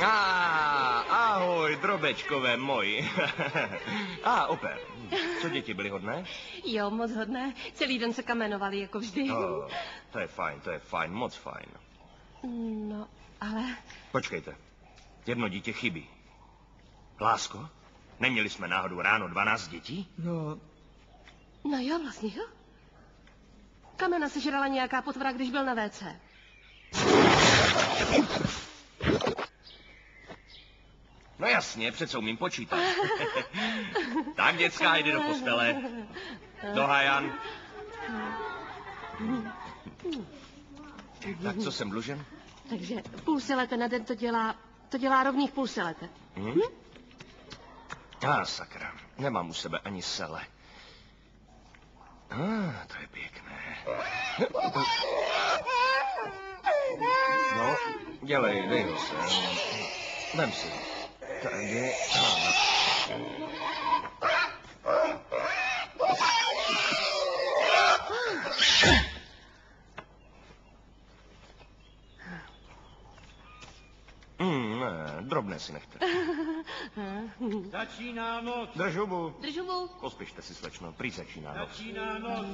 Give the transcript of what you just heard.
Ahoj, drobečkové moji. Oper. Co děti byly hodné? Jo, moc hodné. Celý den se kamenovali, jako vždy. To je fajn, moc fajn. No, ale... Počkejte, jedno dítě chybí. Lásko, neměli jsme náhodou ráno 12 dětí? No jo, vlastně jo. Kamena sežrala nějaká potvora, když byl na WC. No jasně, přece umím počítat. Tak, děcka, jdi do postele. Do Hajan. Tak co jsem dlužen? Takže půl silete na den to dělá rovných půl silete. Sakra, nemám u sebe ani sele. To je pěkné. No, dělej, dej ho sem. Vem si. Tady. Ne, drobné si nechte. Začíná noc. Drž hubu. Drž hubu. Pospěšte si, slečno, prý začíná noc. Začíná noc.